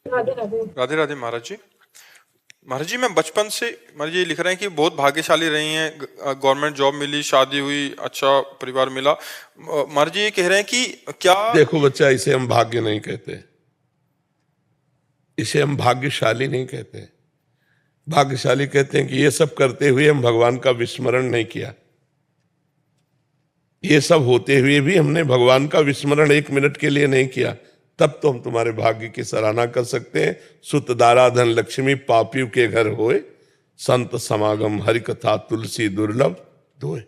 राधे राधे। राधे राधे महाराज जी। महाराज जी, मैं बचपन से, महाराज जी लिख रहे हैं कि बहुत भाग्यशाली रही हैं, गवर्नमेंट जॉब मिली, शादी हुई, अच्छा परिवार मिला। महाराज जी ये कह रहे हैं कि क्या। देखो बच्चा, इसे हम भाग्य नहीं कहते, इसे हम भाग्यशाली नहीं कहते। भाग्यशाली कहते हैं कि ये सब करते हुए हम भगवान का विस्मरण नहीं किया, ये सब होते हुए भी हमने भगवान का विस्मरण एक मिनट के लिए नहीं किया, तब तो हम तुम्हारे भाग्य की सराहना कर सकते हैं। सुत दारा धन लक्ष्मी पापियों के घर होए, संत समागम हरि कथा तुलसी दुर्लभ धोए।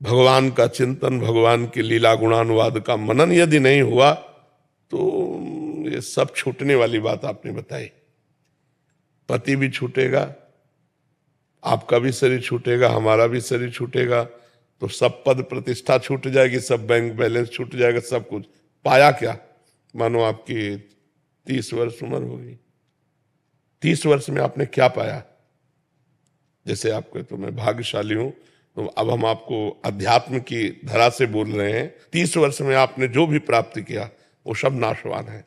भगवान का चिंतन, भगवान की लीला गुणानुवाद का मनन यदि नहीं हुआ तो ये सब छूटने वाली बात आपने बताई। पति भी छूटेगा, आपका भी शरीर छूटेगा, हमारा भी शरीर छूटेगा, तो सब पद प्रतिष्ठा छूट जाएगी, सब बैंक बैलेंस छूट जाएगा, सब कुछ। पाया क्या? मानो आपकी 30 वर्ष उम्र होगी, 30 वर्ष में आपने क्या पाया? जैसे आप कहते तो मैं भाग्यशाली हूं, तो अब हम आपको अध्यात्म की धरा से बोल रहे हैं। 30 वर्ष में आपने जो भी प्राप्त किया वो सब नाशवान है,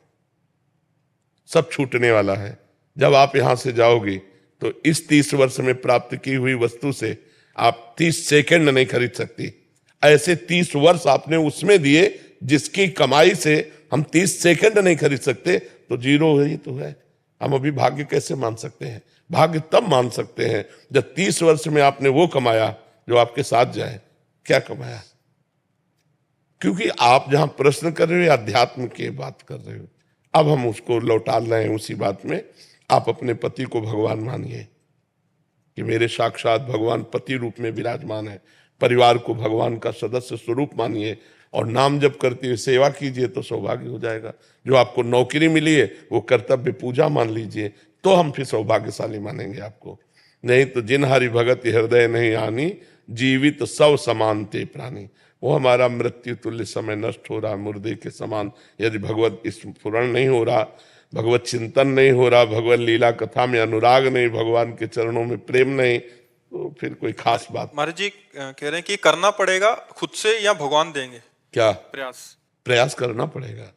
सब छूटने वाला है। जब आप यहां से जाओगे तो इस 30 वर्ष में प्राप्त की हुई वस्तु से आप 30 सेकंड नहीं खरीद सकती। ऐसे 30 वर्ष आपने उसमें दिए जिसकी कमाई से हम 30 सेकंड नहीं खरीद सकते, तो जीरो ही तो है। हम अभी भाग्य कैसे मान सकते हैं? भाग्य तब मान सकते हैं जब 30 वर्ष में आपने वो कमाया जो आपके साथ जाए। क्या कमाया? क्योंकि आप जहां प्रश्न कर रहे हो अध्यात्म की बात कर रहे हो, अब हम उसको लौटा रहे हैं उसी बात में। आप अपने पति को भगवान मानिए कि मेरे साक्षात भगवान पति रूप में विराजमान है। परिवार को भगवान का सदस्य स्वरूप मानिए और नाम जप करते हुए सेवा कीजिए तो सौभाग्य हो जाएगा। जो आपको नौकरी मिली है वो कर्तव्य पूजा मान लीजिए, तो हम फिर सौभाग्यशाली मानेंगे आपको। नहीं तो जिन हरि भगत हृदय नहीं आनी, जीवित सब समान ते प्राणी। वो हमारा मृत्यु तुल्य समय नष्ट हो रहा, मुर्दे के समान। यदि भगवत स्फुरण नहीं हो रहा, भगवत चिंतन नहीं हो रहा, भगवत लीला कथा में अनुराग नहीं, भगवान के चरणों में प्रेम नहीं, तो फिर कोई खास बात। महाराज जी कह रहे हैं कि करना पड़ेगा खुद से या भगवान देंगे? क्या प्रयास करना पड़ेगा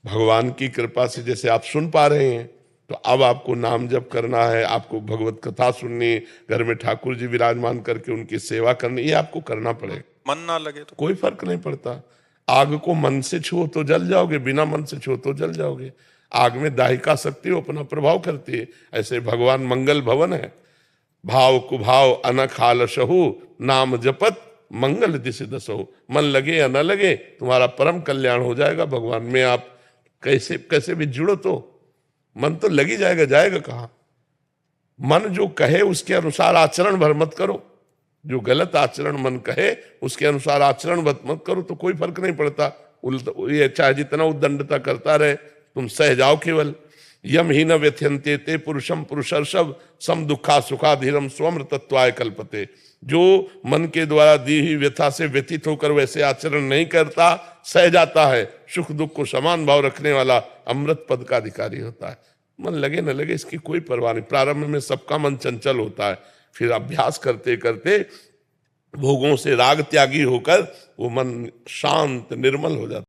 भगवान की कृपा से। जैसे आप सुन पा रहे हैं, तो अब आपको नाम जप करना है, आपको भगवत कथा सुननी, घर में ठाकुर जी विराजमान करके उनकी सेवा करनी, ये आपको करना पड़ेगा। मन ना लगे तो कोई फर्क नहीं पड़ता। आग को मन से छुओ तो जल जाओगे, बिना मन से छुओ तो जल जाओगे। आग में दाहिका शक्ति हो अपना प्रभाव करती है। ऐसे भगवान मंगल भवन है। भाव कुभाव अनख आलसहु, नाम जपत मंगल दिशि दसहु। मन लगे या न लगे, तुम्हारा परम कल्याण हो जाएगा। भगवान में आप कैसे भी जुड़ो तो मन तो लगी जाएगा, जाएगा कहाँ? मन जो कहे उसके अनुसार आचरण भर मत करो। जो गलत आचरण मन कहे उसके अनुसार आचरण मत करो, तो कोई फर्क नहीं पड़ता। ये चाहे जितना उद्दंडता करता रहे, तुम सह जाओ केवल। यम ही न व्यथ्यंते ते पुरुषम पुरुषर्षभ, सम दुखा सुखा धीरम स्वमृतत्वाय कल्पते। जो मन के द्वारा दी हुई व्यथा से व्यतीत होकर वैसे आचरण नहीं करता, सह जाता है, सुख दुख को समान भाव रखने वाला अमृत पद का अधिकारी होता है। मन लगे न लगे इसकी कोई परवाह नहीं। प्रारंभ में सबका मन चंचल होता है, फिर अभ्यास करते करते भोगों से राग त्यागी होकर वो मन शांत निर्मल हो जाता है।